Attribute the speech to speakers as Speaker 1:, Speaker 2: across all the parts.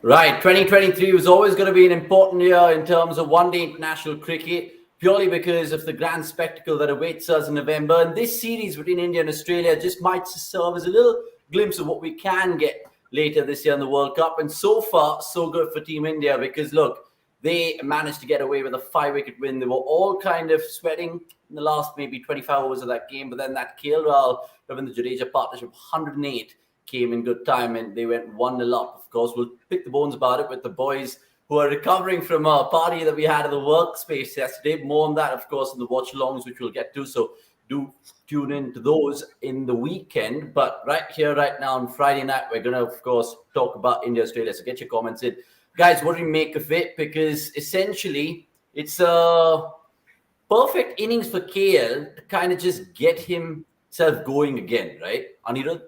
Speaker 1: Right, 2023 was always going to be an important year in terms of one-day international cricket, purely because of the grand spectacle that awaits us in November. And this series between India and Australia just might serve as a little glimpse of what we can get later this year in the World Cup. And so far, so good for Team India because, look, they managed to get away with a 5-wicket win. They were all kind of sweating in the last maybe 25 overs of that game, but then that KL Ravindra Jadeja partnership, 108, came in good time and they went 1-0 up. Of course, we'll pick the bones about it with the boys who are recovering from a party that we had at the workspace yesterday. More on that, of course, in the watch alongs, which we'll get to. So do tune in to those in the weekend. But right here, right now, on Friday night, we're going to, of course, talk about India, Australia. So get your comments in. Guys, what do you make of it? Because essentially, it's a perfect innings for KL to kind of just get himself going again, right? Anirudh?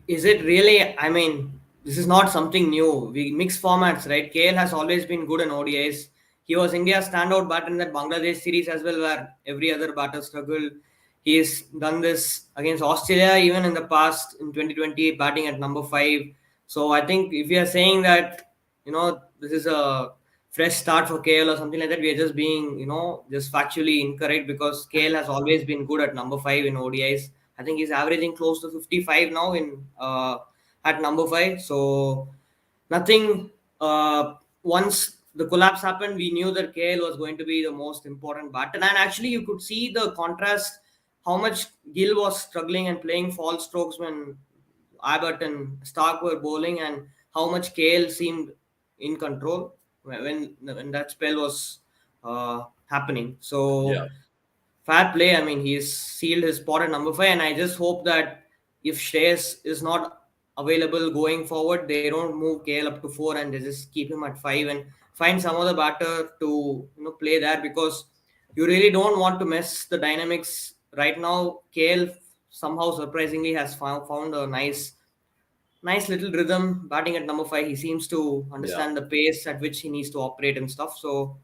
Speaker 2: Is it really? I mean, this is not something new. We mix formats, right? KL has always been good in ODIs. He was India's standout batter in that Bangladesh series as well, where every other batter struggled. He's done this against Australia even in the past in 2020, batting at number 5. So I think if we are saying that, this is a fresh start for KL or something like that, we are just being, just factually incorrect because KL has always been good at number 5 in ODIs. I think he's averaging close to 55 now in at number 5. So nothing. Once the collapse happened, we knew that KL was going to be the most important batter, and actually you could see the contrast. How much Gill was struggling and playing false strokes when Abbott and Stark were bowling, and how much KL seemed in control when that spell was happening. So fair play. I mean, he's sealed his spot at number 5, and I just hope that if Shreyas is not available going forward, they don't move KL up to 4 and they just keep him at 5 and find some other batter to play there, because you really don't want to mess the dynamics right now. KL somehow surprisingly has found a nice little rhythm batting at number 5. He seems to understand the pace at which he needs to operate and stuff. So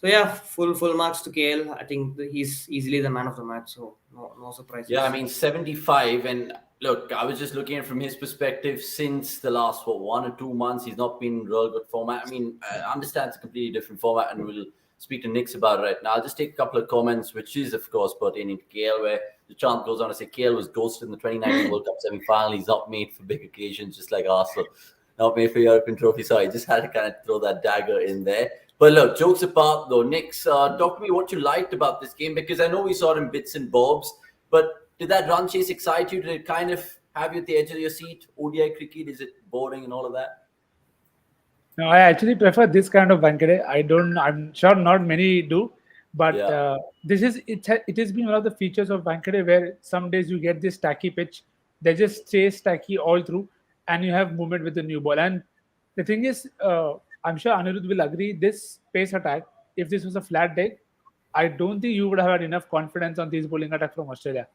Speaker 2: yeah, full marks to KL. I think he's easily the man of the match. So no surprises.
Speaker 1: Yeah, I mean 75, and look, I was just looking at it from his perspective. Since the last 1 or 2 months, he's not been in real good format. I mean, I understand it's a completely different format, and we'll speak to Nix about it right now. I'll just take a couple of comments, which is of course pertaining to KL, where the chant goes on to say KL was ghosted in the 2019 World Cup semi-final. He's not made for big occasions, just like Arsenal, not made for European trophy. So I just had to kind of throw that dagger in there. But look, jokes apart though, Nix, talk to me what you liked about this game, because I know we saw it in bits and bobs, but did that run chase excite you? Did it kind of have you at the edge of your seat? ODI cricket, is it boring and all of that?
Speaker 3: No, I actually prefer this kind of Vankade. I'm sure not many do, but it has been one of the features of Vankade where some days you get this tacky pitch, they just stay tacky all through, and you have movement with the new ball. And the thing is, I'm sure Anirudh will agree, this pace attack, if this was a flat day, I don't think you would have had enough confidence on this bowling attack from Australia.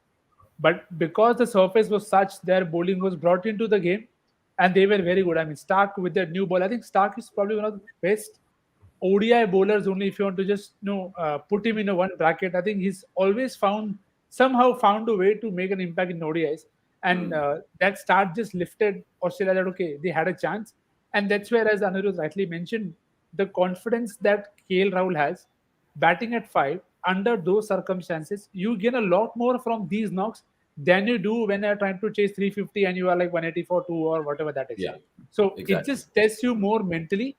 Speaker 3: But because the surface was such, their bowling was brought into the game and they were very good. I mean, Stark with their new ball, I think Stark is probably one of the best ODI bowlers, only if you want to just put him in a one bracket. I think he's always somehow found a way to make an impact in ODIs. And that start just lifted Australia that, okay, they had a chance. And that's where, as Anirudh rightly mentioned, the confidence that KL Rahul has, batting at 5, under those circumstances, you gain a lot more from these knocks than you do when you're trying to chase 350 and you are like 184, 2 or whatever that is.
Speaker 1: Yeah,
Speaker 3: so
Speaker 1: exactly.
Speaker 3: It just tests you more mentally.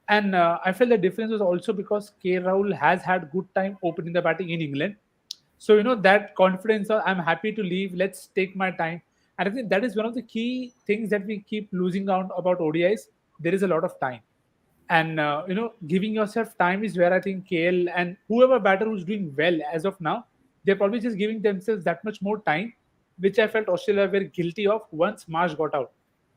Speaker 3: And I felt the difference was also because KL Rahul has had good time opening the batting in England. So, that confidence of I'm happy to leave, let's take my time. And I think that is one of the key things that we keep losing out about ODIs. There is a lot of time. And, giving yourself time is where I think KL and whoever batter who's doing well as of now, they're probably just giving themselves that much more time, which I felt Australia were guilty of once Marsh got out.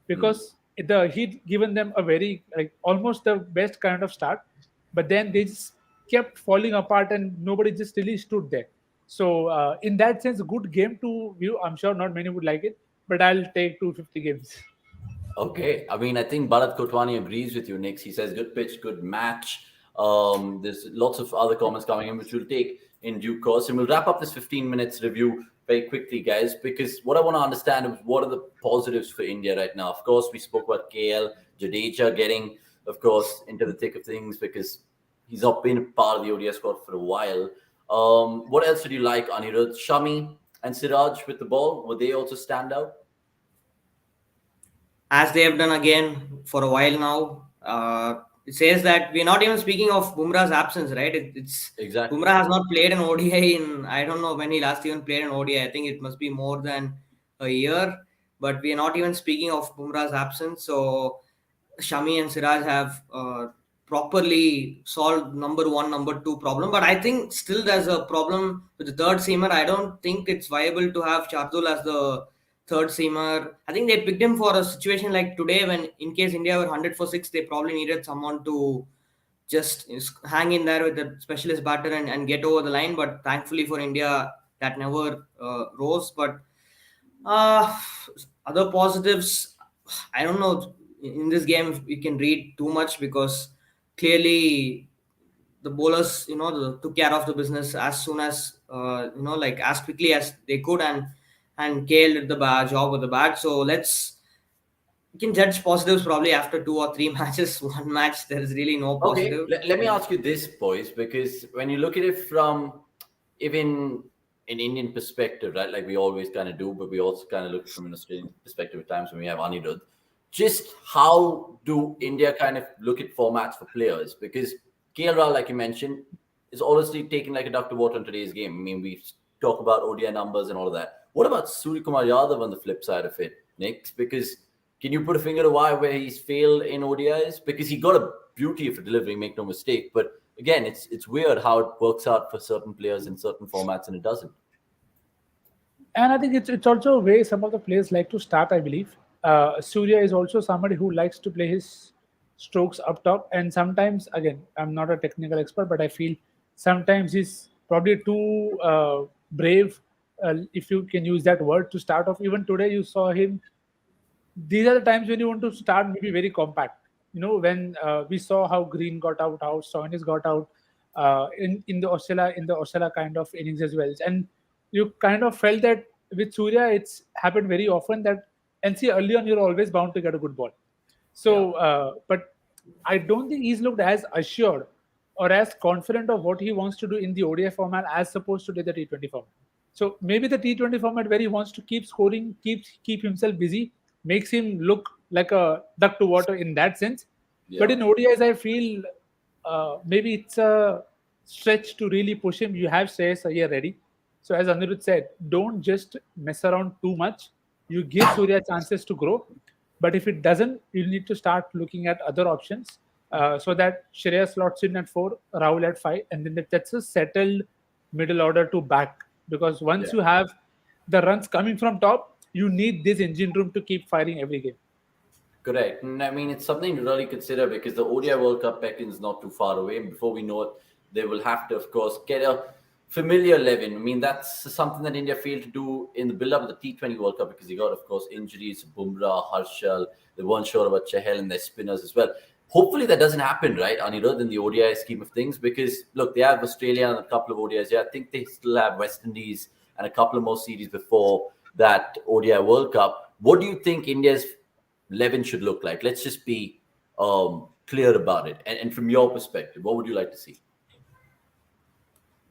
Speaker 3: Because he'd given them a very, almost the best kind of start. But then they just kept falling apart and nobody just really stood there. So, in that sense, a good game to view. I'm sure not many would like it, but I'll take 250 games.
Speaker 1: Okay. I mean, I think Bharat Kotwani agrees with you, Nix. He says good pitch, good match. There's lots of other comments coming in, which we'll take in due course. And we'll wrap up this 15 minutes review very quickly, guys, because what I want to understand is what are the positives for India right now. Of course, we spoke about KL, Jadeja getting, of course, into the thick of things because he's not been a part of the ODI squad for a while. What else did you like, Anirudh? Shami and Siraj with the ball, would they also stand out?
Speaker 2: As they have done again for a while now. It says that we're not even speaking of Bumrah's absence, right? It's
Speaker 1: Exactly.
Speaker 2: Bumrah has not played an ODI in, I don't know when he last even played an ODI. I think it must be more than a year. But we are not even speaking of Bumrah's absence. So Shami and Siraj have properly solved number one, number two problem. But I think still there's a problem with the third seamer. I don't think it's viable to have Shardul as the third seamer. I think they picked him for a situation like today when, in case India were 100 for 6, they probably needed someone to just hang in there with the specialist batter and get over the line. But thankfully for India, that never rose. But uh, other positives, I don't know. In this game, we can read too much because clearly the bowlers, took care of the business as soon as, like as quickly as they could, and KL did the job with the bat. So we can judge positives probably after 2 or 3 matches. One match, there is really no
Speaker 1: Okay,
Speaker 2: positive.
Speaker 1: let me ask you this, boys, because when you look at it from even an Indian perspective, right, like we always kind of do, but we also kind of look from an Australian perspective at times when we have Anirudh. Just how do India kind of look at formats for players? Because KL Rahul, like you mentioned, is honestly taking like a duck to water in today's game. I mean, we talk about ODI numbers and all of that. What about Surya Kumar Yadav on the flip side of it, Nick? Because can you put a finger to why where he's failed in ODIs? Because he got a beauty of a delivery, make no mistake. But again, it's weird how it works out for certain players in certain formats and it doesn't.
Speaker 3: And I think it's also a way some of the players like to start, I believe. Surya is also somebody who likes to play his strokes up top. And sometimes, again, I'm not a technical expert, but I feel sometimes he's probably too brave, if you can use that word, to start off. Even today, you saw him. These are the times when you want to start maybe very compact. When we saw how Green got out, how Stoinis got out in the Australia kind of innings as well, and you kind of felt that with Surya, it's happened very often that, and see, early on you're always bound to get a good ball. So, but I don't think he's looked as assured or as confident of what he wants to do in the ODI format as opposed to the T20 format. So maybe the T20 format where he wants to keep scoring, keep himself busy, makes him look like a duck to water in that sense.
Speaker 1: Yeah.
Speaker 3: But in ODIs, I feel maybe it's a stretch to really push him. You have Shreyas Iyer ready. So as Anirudh said, don't just mess around too much. You give Surya chances to grow. But if it doesn't, you'll need to start looking at other options so that Shreyas slots in at 4, Rahul at 5, and then that's a settled middle order to back. Because once you have the runs coming from top, you need this engine room to keep firing every game.
Speaker 1: Correct. And I mean, it's something to really consider because the ODI World Cup pecking is not too far away. And before we know it, they will have to, of course, get a familiar 11. I mean, that's something that India failed to do in the build-up of the T20 World Cup because they got, of course, injuries, Bumrah, Harshal. They weren't sure about Chahal and their spinners as well. Hopefully that doesn't happen, right, Anirudh, in the ODI scheme of things because, look, they have Australia and a couple of ODIs. Yeah, I think they still have West Indies and a couple of more series before that ODI World Cup. What do you think India's 11 should look like? Let's just be clear about it. And from your perspective, what would you like to see?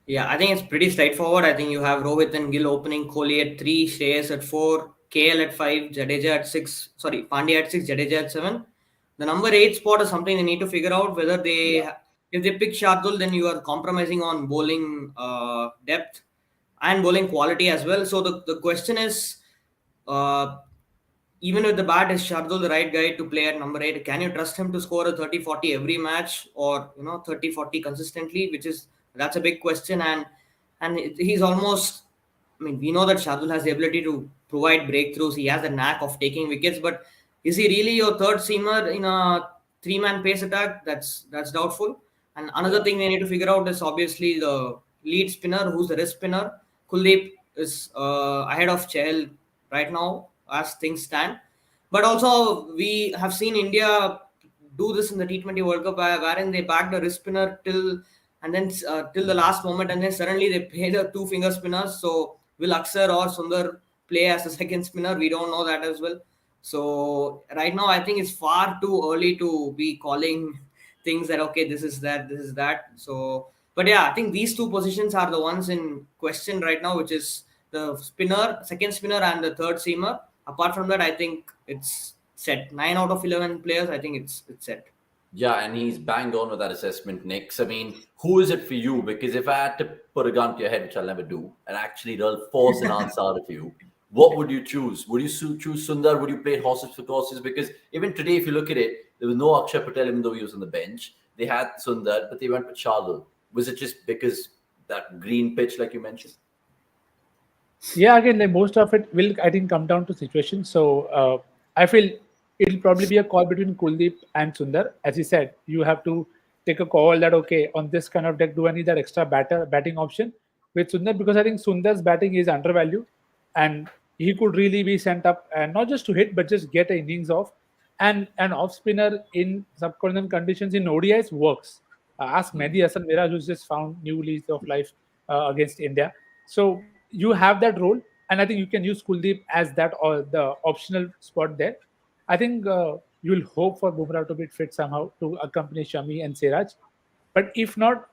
Speaker 2: Yeah, I think it's pretty straightforward. I think you have Rohit and Gill opening, Kohli at 3, Shreyas at 4, KL at 5, Jadeja at 6, sorry, Pandya at 6, Jadeja at 7. The number 8 spot is something they need to figure out whether if they pick Shardul, then you are compromising on bowling depth and bowling quality as well. So the question is, uh, even with the bat, is Shardul the right guy to play at number 8? Can you trust him to score a 30-40 every match or 30-40 consistently? That's a big question, and he's almost. I mean, we know that Shardul has the ability to provide breakthroughs. He has the knack of taking wickets, but is he really your third seamer in a 3-man pace attack? That's doubtful. And another thing they need to figure out is obviously the lead spinner, who's the wrist spinner. Kuldeep is ahead of Chahal right now as things stand. But also, we have seen India do this in the T20 World Cup, wherein they backed the wrist spinner till the last moment, and then suddenly they play the 2 finger spinners. So will Aksar or Sundar play as a second spinner? We don't know that as well. So right now, I think it's far too early to be calling things that okay, this is that, this is that. So, but yeah, I think these two positions are the ones in question right now, which is the spinner, second spinner, and the third seamer. Apart from that, I think it's set. 9 out of 11 players, I think it's set.
Speaker 1: Yeah, and he's banged on with that assessment, Nix. I mean, who is it for you? Because if I had to put a gun to your head, which I'll never do, and actually they'll force an answer out of you, what would you choose? Would you choose Sundar? Would you play horses for courses? Because even today, if you look at it, there was no Akshay Patel, even though he was on the bench. They had Sundar, but they went with Shardul. Was it just because that green pitch, like you mentioned?
Speaker 3: Yeah, again, like most of it will, I think, come down to situation. So I feel it'll probably be a call between Kuldeep and Sundar. As you said, you have to take a call that okay, on this kind of deck, do I need that extra batting option with Sundar? Because I think Sundar's batting is undervalued, and he could really be sent up and not just to hit, but just get an innings off. And an off spinner in subcontinental conditions in ODIs works. Ask Mehdi Hassan Miraj, who's just found new lease of life against India. So you have that role, and I think you can use Kuldeep as that or the optional spot there. I think you'll hope for Bumrah to be fit somehow to accompany Shami and Siraj. But if not,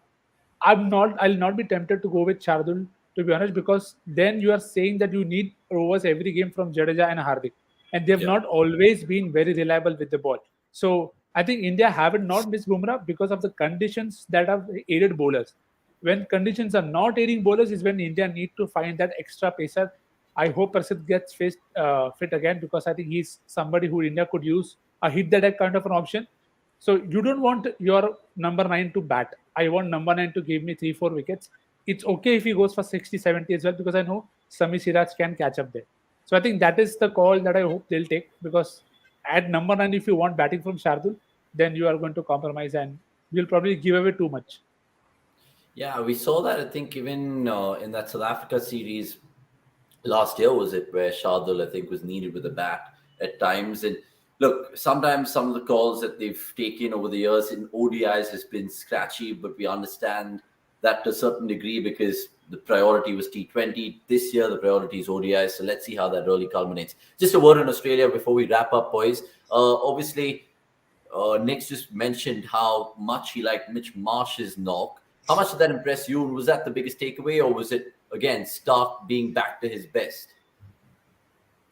Speaker 3: I'll not be tempted to go with Shardul, to be honest, because then you are saying that you need overs every game from Jadeja and Hardik, and they've
Speaker 1: Yeah.
Speaker 3: not always been very reliable with the ball. So I think India haven't not missed Bumrah because of the conditions that have aided bowlers. When conditions are not aiding bowlers is when India need to find that extra pacer. I hope Prasidh gets fit again, because I think he's somebody who India could use a hit the deck kind of an option. So you don't want your number 9 to bat. I want number 9 to give me 3-4 wickets. It's okay if he goes for 60, 70 as well, because I know Sami Siraj can catch up there. So I think that is the call that I hope they'll take, because at number 9, if you want batting from Shardul, then you are going to compromise and you'll probably give away too much.
Speaker 1: Yeah, we saw that, I think, even in that South Africa series last year, was it, where Shardul, I think, was needed with a bat at times. And look, sometimes some of the calls that they've taken over the years in ODIs has been scratchy, but we understand that to a certain degree because the priority was T20. This year, the priority is ODI. So let's see how that really culminates. Just a word on Australia before we wrap up, boys. Obviously, Nick's just mentioned how much he liked Mitch Marsh'S knock. How much did that impress you? Was that the biggest takeaway, or was it, again, Stark being back to his best?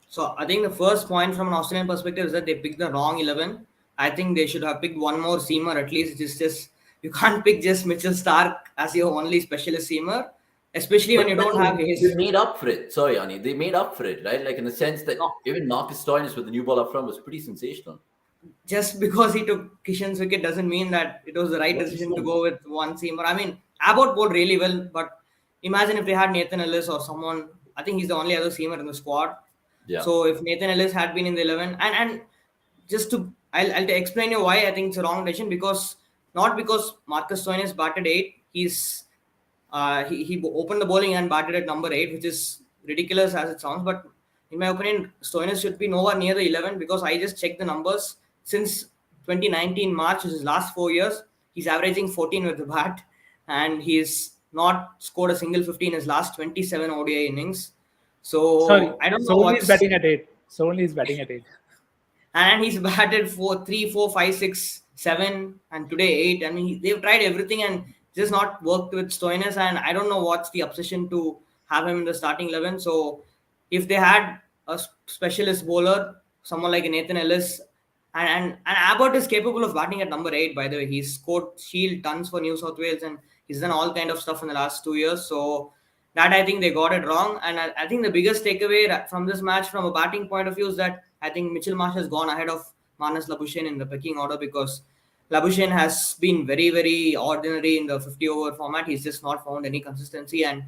Speaker 2: So I think the first point from an Australian perspective is that they picked the wrong 11. I think they should have picked one more seamer at least. It's just you can't pick just Mitchell Stark as your only specialist seamer, especially when you don't have his.
Speaker 1: They made up for it. Sorry, Ani. They made up for it, right? Like in the sense that even Marcus Stoinis with the new ball up front was pretty sensational.
Speaker 2: Just because he took Kishan's wicket doesn't mean that it was the right decision to go with one seamer. I mean, Abbott bowled really well, but imagine if they had Nathan Ellis or someone. I think he's the only other seamer in the squad.
Speaker 1: Yeah.
Speaker 2: So if Nathan Ellis had been in the 11, and just to I'll explain you why I think it's a wrong decision, because not because Marcus Stoinis batted 8, he's he opened the bowling and batted at number 8, which is ridiculous as it sounds, but in my opinion, Stoinis should be nowhere near the 11, because I just checked the numbers since 2019 March, which is last 4 years. He's averaging 14 with the bat, and he's not scored a single 50 in his last 27 ODI innings. So
Speaker 3: Sorry,
Speaker 2: I don't know
Speaker 3: Sony
Speaker 2: what's
Speaker 3: is batting at 8. Sony is batting at 8.
Speaker 2: and he's batted for 3, 4, 5, 6, 7, and today 8. I mean, they've tried everything and just not worked with Stoinis, and I don't know what's the obsession to have him in the starting 11. So if they had a specialist bowler, someone like Nathan Ellis, and Abbott is capable of batting at number 8, by the way. He's scored Shield tons for New South Wales, and he's done all kind of stuff in the last 2 years. So that I think they got it wrong. And I think the biggest takeaway from this match from a batting point of view is that I think Mitchell Marsh has gone ahead of Marnus Labuschagne in the pecking order, because Labuschagne has been very, very ordinary in the 50-over format. He's just not found any consistency. And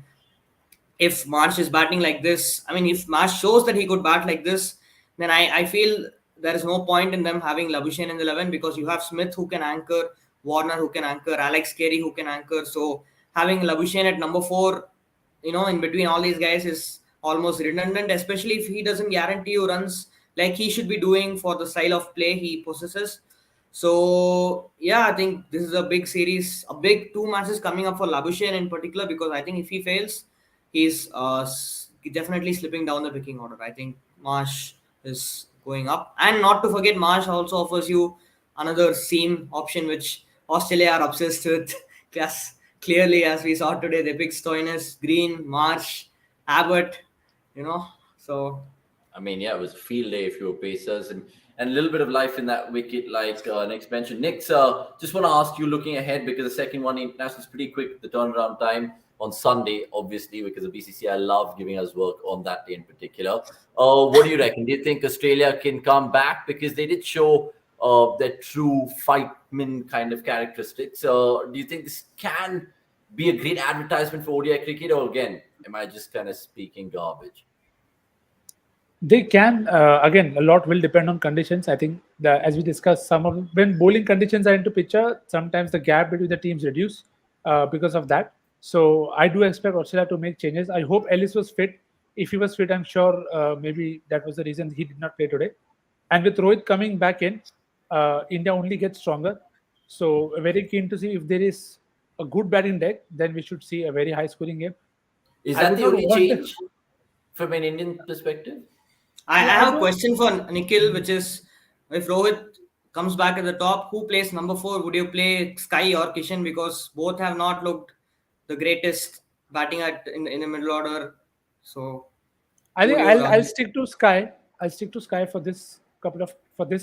Speaker 2: if Marsh is batting like this, I mean, if Marsh shows that he could bat like this, then I feel there is no point in them having Labuschagne in the 11, because you have Smith who can anchor, Warner who can anchor, Alex Carey who can anchor. So having Labuschagne at number 4, in between all these guys is almost redundant, especially if he doesn't guarantee you runs like he should be doing for the style of play he possesses. So yeah, I think this is a big series, a big 2 matches coming up for Labuschagne in particular, because I think if he fails, he's definitely slipping down the picking order. I think Marsh is going up. And not to forget, Marsh also offers you another seam option, which Australia are obsessed with. Yes, clearly, as we saw today, they picked Stoinis, Green, Marsh, Abbott, so.
Speaker 1: I mean, yeah, it was a field day if you were Pacers, and a little bit of life in that wicket, like Nick's mentioned. Nick, just want to ask you, looking ahead, because the second one international is pretty quick, the turnaround time on Sunday, obviously, because the BCCI love giving us work on that day in particular. What do you reckon? Do you think Australia can come back? Because they did show their true fightman kind of characteristics. Do you think this can be a great advertisement for ODI cricket, or again, am I just kind of speaking garbage?
Speaker 3: They can, again, a lot will depend on conditions. I think as we discussed, when bowling conditions are into picture, sometimes the gap between the teams reduce because of that. So I do expect Australia to make changes. I hope Ellis was fit. If he was fit, I'm sure maybe that was the reason he did not play today. And with Rohit coming back in, India only gets stronger. So very keen to see if there is a good batting deck, then we should see a very high scoring game.
Speaker 1: Is that the only change from an Indian perspective?
Speaker 2: I have a question for Nikhil, which is, if Rohit comes back at the top, who plays number 4? Would you play Sky or Kishan? Because both have not looked the greatest batting in the middle order. So
Speaker 3: I think I'll stick to Sky. I'll stick to Sky for this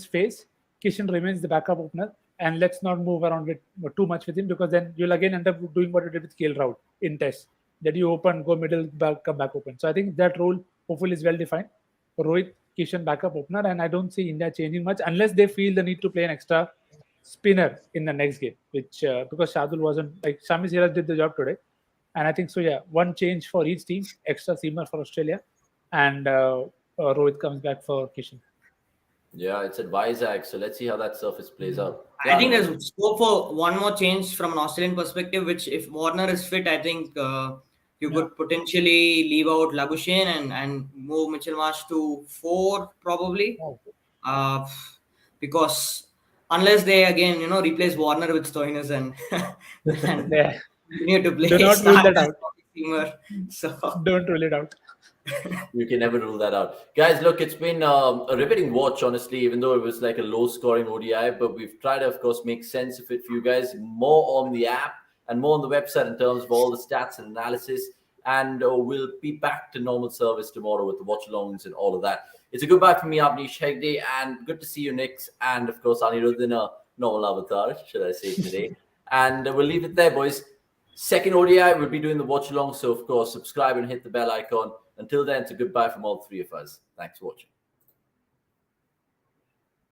Speaker 3: phase. Kishan remains the backup opener, and let's not move around with too much with him, because then you'll again end up doing what you did with KL Rahul in Test. That you open, go middle, back, come back open. So I think that role hopefully is well defined. Rohit, Kishan backup opener, and I don't see India changing much unless they feel the need to play an extra spinner in the next game, which because Shardul wasn't, like, Shami Siraj did the job today, and I think so. Yeah, one change for each team, extra seamer for Australia, and Rohit comes back for Kishan.
Speaker 1: Yeah, it's at Vizag, so let's see how that surface plays out.
Speaker 2: I think there's scope for one more change from an Australian perspective, which if Warner is fit, I think you could potentially leave out Labuschagne and move Mitchell Marsh to 4 probably. Because unless they again, replace Warner with Stoinis and continue to play.
Speaker 3: Do not rule that out.
Speaker 2: So
Speaker 3: Don't rule it out.
Speaker 1: You can never rule that out. Guys, look, it's been a riveting watch, honestly, even though it was like a low-scoring ODI, but we've tried to, of course, make sense of it for you guys, more on the app and more on the website in terms of all the stats and analysis, and we'll be back to normal service tomorrow with the watch-alongs and all of that. It's a goodbye from me, Avnish Hegde, and good to see you, Nick, and, of course, Anirudh in a normal avatar, should I say, today. And we'll leave it there, boys. Second ODI, we'll be doing the watch-along, so, of course, subscribe and hit the bell icon. Until then, it's a goodbye from all 3 of us. Thanks for watching.